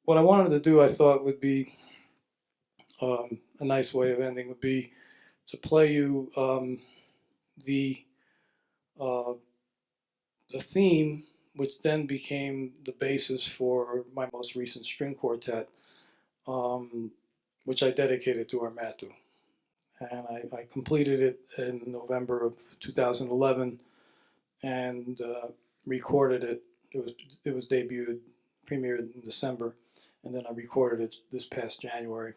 what I wanted to do, I thought would be a nice way of ending would be to play you the uh, the theme, which then became the basis for my most recent string quartet, um, which I dedicated to Hermeto. And I completed it in November of 2011 and recorded it. It was debuted, premiered in December, and then I recorded it this past January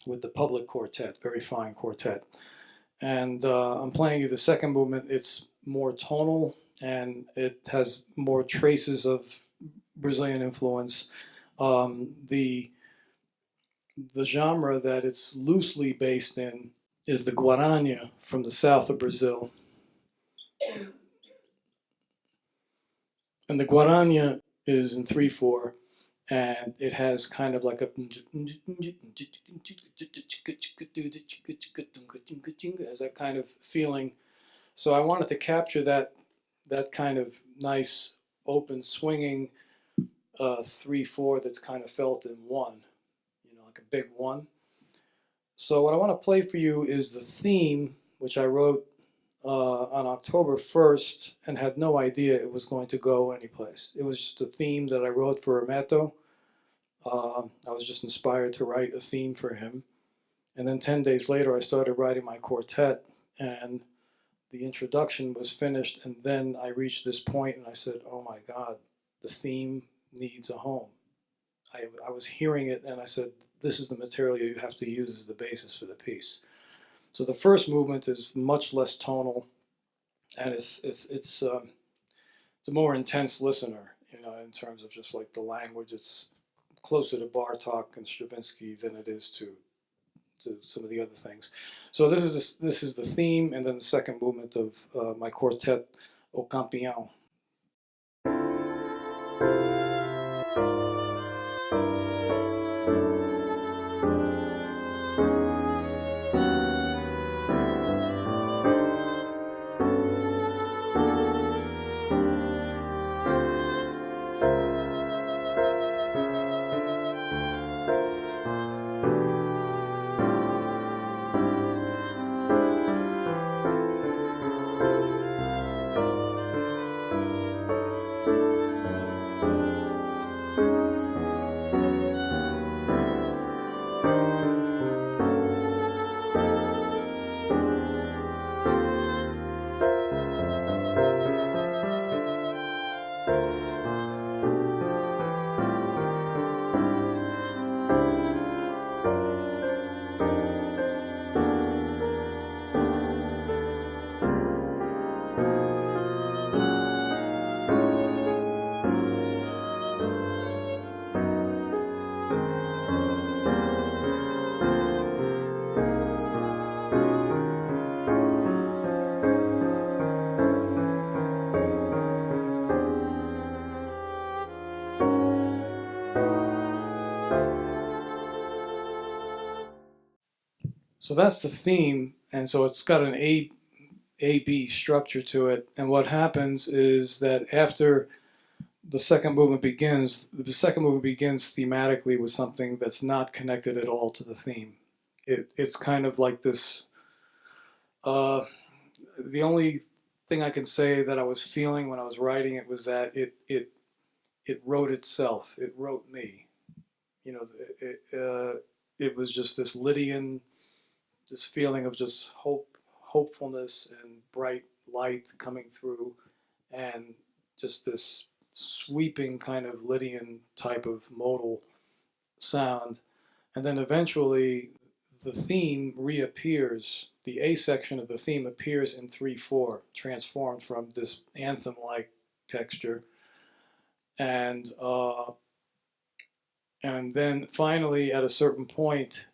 with the public quartet, very fine quartet. And I'm playing you the second movement. It's more tonal and it has more traces of Brazilian influence. The genre that it's loosely based in is the guarania from the south of Brazil. And the guarania is in 3/4, and it has kind of like a has that kind of feeling. So I wanted to capture that kind of nice open swinging 3/4 that's kind of felt in one, like a big one. So what I want to play for you is the theme, which I wrote on October 1st and had no idea it was going to go anyplace. It was just a theme that I wrote for Hermeto. I was just inspired to write a theme for him. And then 10 days later, I started writing my quartet, and the introduction was finished. And then I reached this point and I said, oh my God, the theme needs a home. I was hearing it and I said, this is the material you have to use as the basis for the piece. So the first movement is much less tonal, and it's a more intense listener, in terms of just like the language. It's closer to Bartok and Stravinsky than it is to some of the other things. So this is the theme, and then the second movement of my quartet, O Campeão. So that's the theme, and so it's got an A-B structure to it. And what happens is that after the second movement begins thematically with something that's not connected at all to the theme. It's kind of like this. The only thing I can say that I was feeling when I was writing it was that it wrote itself. It wrote me. It was just this Lydian, this feeling of just hopefulness and bright light coming through, and just this sweeping kind of Lydian type of modal sound. And then eventually the theme reappears. The A section of the theme appears in 3/4, transformed from this anthem-like texture. And then finally, at a certain point,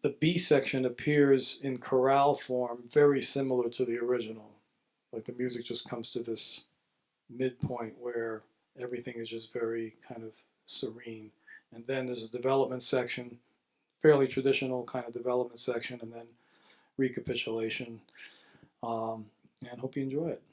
the B section appears in chorale form, very similar to the original. Like the music just comes to this midpoint where everything is just very kind of serene. And then there's a development section, fairly traditional kind of development section, and then recapitulation. And hope you enjoy it.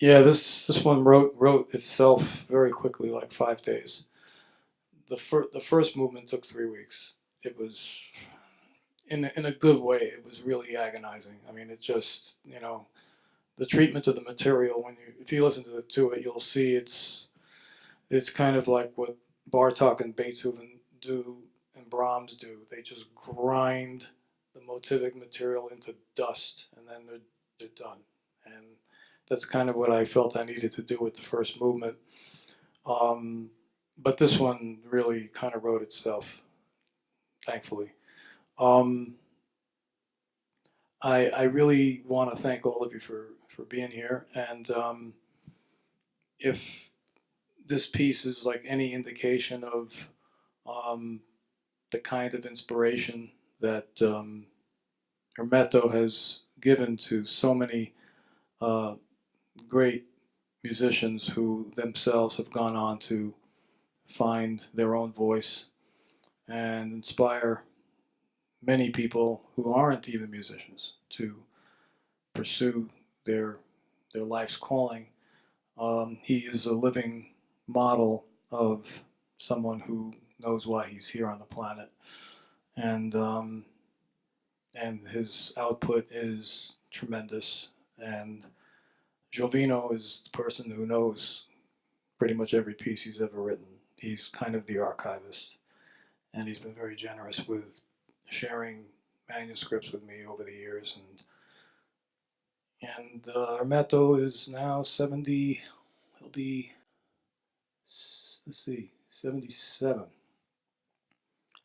Yeah, this one wrote itself very quickly, like 5 days. The first movement took 3 weeks. It was in a good way. It was really agonizing. I mean, it just, the treatment of the material, when you if you listen to it, you'll see it's kind of like what Bartok and Beethoven do and Brahms do. They just grind the motivic material into dust, and then they're done. And that's kind of what I felt I needed to do with the first movement. Um, but this one really kind of wrote itself, thankfully. Um, I really want to thank all of you for being here. And if this piece is like any indication of um, the kind of inspiration that Hermeto has given to so many uh, great musicians who themselves have gone on to find their own voice and inspire many people who aren't even musicians to pursue their their life's calling. He is a living model of someone who knows why he's here on the planet, and and his output is tremendous. And Jovino is the person who knows pretty much every piece he's ever written. He's kind of the archivist, and he's been very generous with sharing manuscripts with me over the years. And Hermeto is now 70. He'll be, let's see, 77,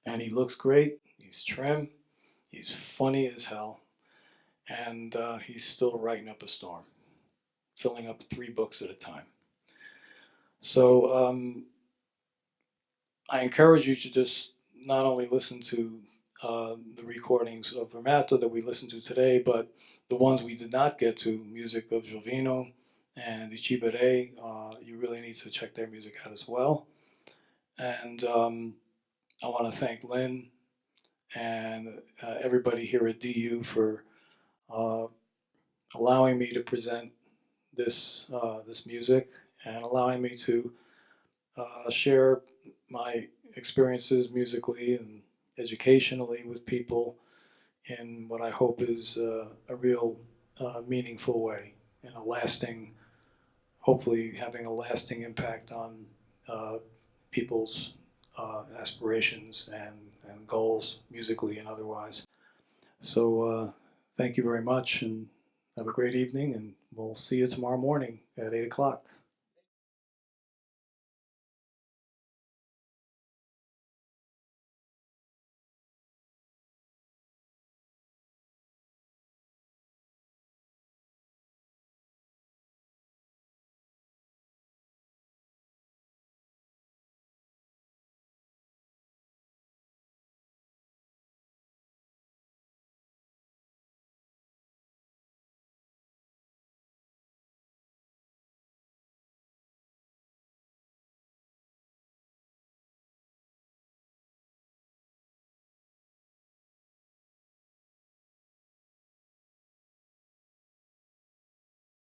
and he looks great. He's trim. He's funny as hell, and he's still writing up a storm, filling up 3 books at a time. So I encourage you to just not only listen to the recordings of Hermeto that we listened to today, but the ones we did not get to, music of Jovino and Ichibere, you really need to check their music out as well. And I want to thank Lynn and everybody here at DU for uh, allowing me to present this music and allowing me to share my experiences musically and educationally with people in what I hope is a real meaningful way and a lasting, hopefully having a lasting impact on uh, people's aspirations and goals musically and otherwise. So thank you very much and have a great evening, and we'll see you tomorrow morning at 8 o'clock.